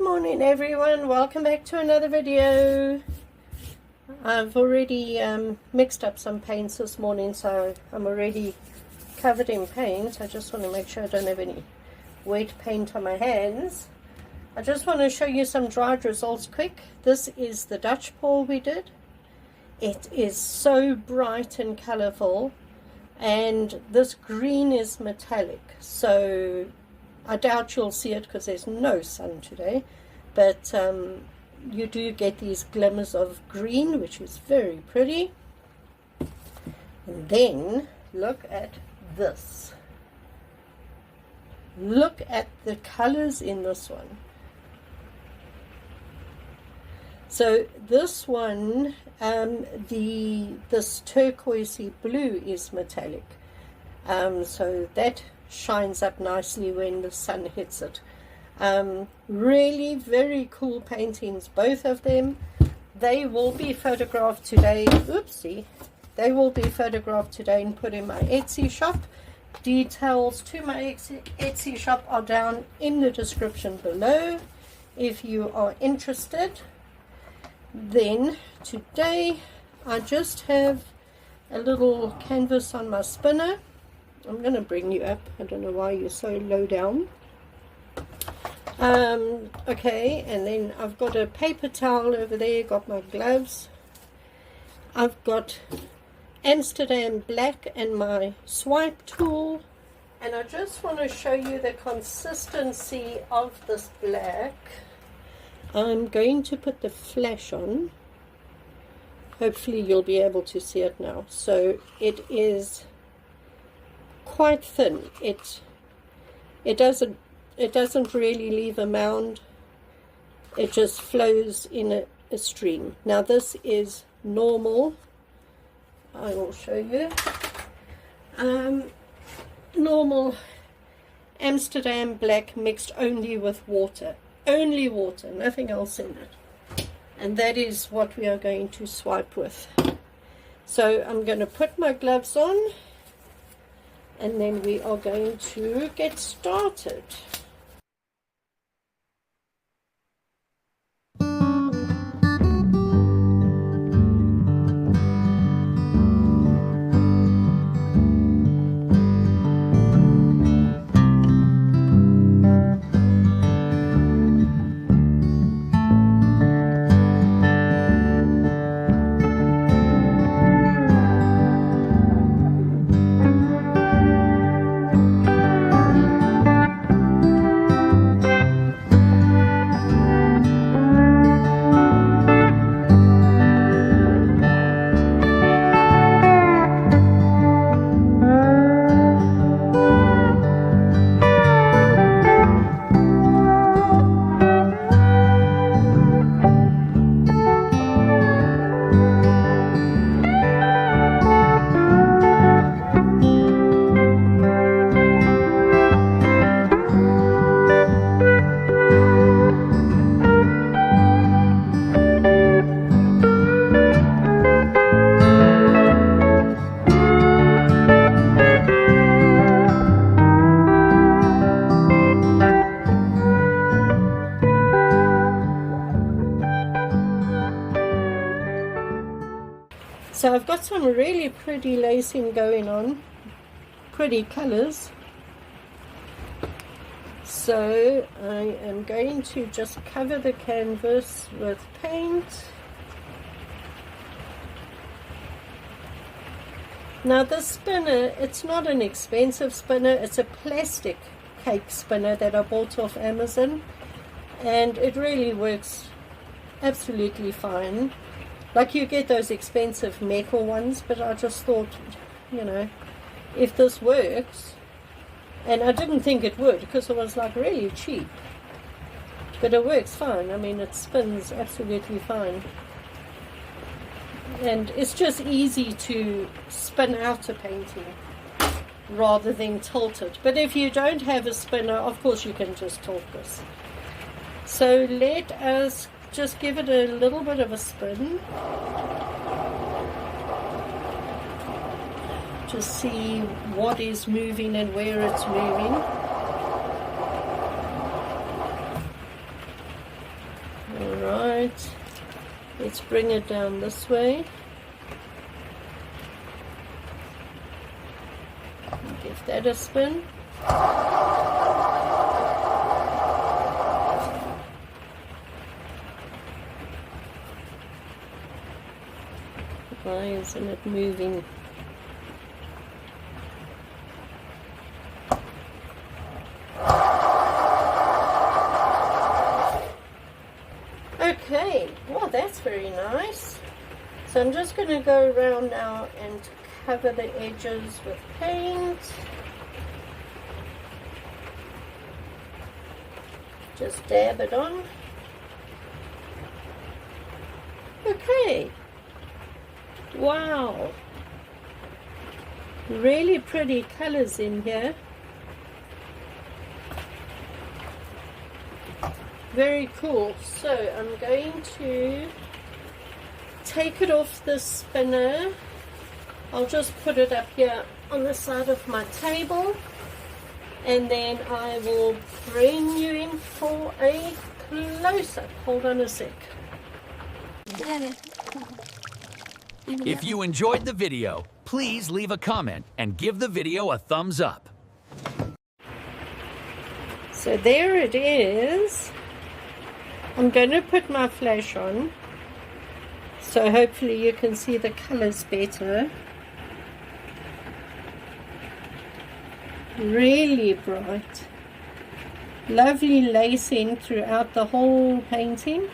morning everyone, welcome back to another video. I've already mixed up some paints this morning, so I'm already covered in paint. I just want to make sure I don't have any wet paint on my hands. I just want to show you some dried results quick. This is the Dutch pour we did. It is so bright and colorful, and this green is metallic, so I doubt you'll see it because there's no sun today, but you do get these glimmers of green, which is very pretty. And then look at this. Look at the colors in this one. So this one, this turquoisey blue is metallic, so that shines up nicely when the sun hits it. Really very cool paintings, both of them. They will be photographed today. Oopsie. They will be photographed today and put in my Etsy shop. Details to my Etsy shop are down in the description below if you are interested. Then today I just have a little canvas on my spinner. I'm going to bring you up. I don't know why you're so low down. Okay, and then I've got a paper towel over there, got my gloves. I've got Amsterdam black and my swipe tool. And I just want to show you the consistency of this black. I'm going to put the flash on. Hopefully you'll be able to see it now. So it is quite thin. It doesn't really leave a mound. It just flows in a stream. Now this is normal. I will show you. Normal Amsterdam black mixed only with water. Only water, nothing else in it. And that is what we are going to swipe with. So I'm going to put my gloves on, and then we are going to get started. So I've got some really pretty lacing going on, pretty colors. So I am going to just cover the canvas with paint. Now this spinner, it's not an expensive spinner, it's a plastic cake spinner that I bought off Amazon, and it really works absolutely fine. Like, you get those expensive metal ones, but I just thought, you know, if this works, and I didn't think it would because it was like really cheap, but it works fine. I mean, it spins absolutely fine, and it's just easy to spin out a painting rather than tilt it. But if you don't have a spinner, of course you can just tilt this. So let us just give it a little bit of a spin to see what is moving and where it's moving. Right, let's bring it down this way. Give that a spin. Why isn't it moving? Okay, well, that's very nice. So I'm just going to go around now and cover the edges with paint. Just dab it on. Okay. Wow. Really pretty colors in here. Very cool. So I'm going to take it off the spinner. I'll just put it up here on the side of my table, and then I will bring you in for a close-up. Hold on a sec. If you enjoyed the video, please leave a comment and give the video a thumbs up. So there it is. I'm going to put my flash on, so hopefully you can see the colors better. Really bright. Lovely lacing throughout the whole painting.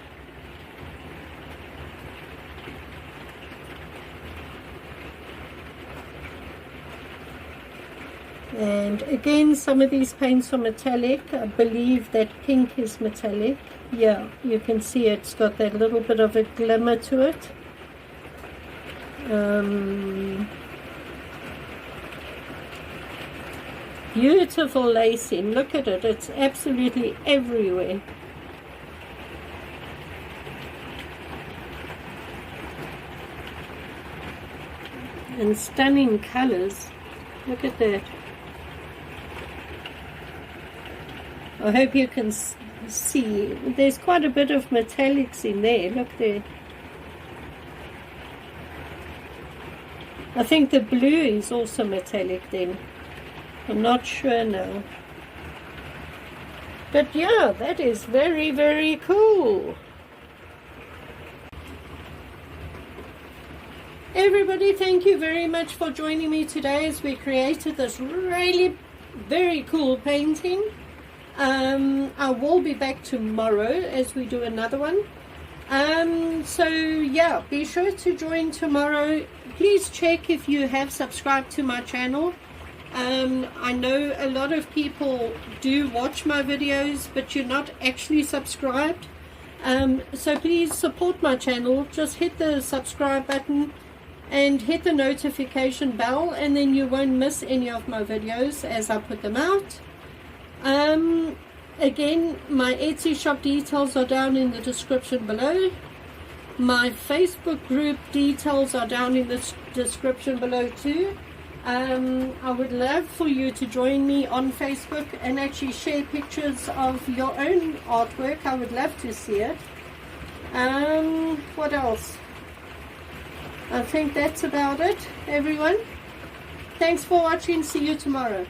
And again, some of these paints are metallic. I believe that pink is metallic. Yeah, you can see it's got that little bit of a glimmer to it. Beautiful lacing. Look at it. It's absolutely everywhere. And stunning colors. Look at that. I hope you can see. There's quite a bit of metallics in there. Look there. I think the blue is also metallic then. I'm not sure now. But yeah, that is very, very cool. Everybody, thank you very much for joining me today as we created this really very cool painting. I will be back tomorrow as we do another one. So yeah, be sure to join tomorrow. Please check if you have subscribed to my channel. I know a lot of people do watch my videos, but you're not actually subscribed. So please support my channel. Just hit the subscribe button and hit the notification bell, and then you won't miss any of my videos as I put them out. Again, my Etsy shop details are down in the description below. My Facebook group details are down in the description below too. I would love for you to join me on Facebook and actually share pictures of your own artwork. I would love to see it. What else? I think that's about it, everyone. Thanks for watching. See you tomorrow.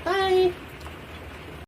Bye.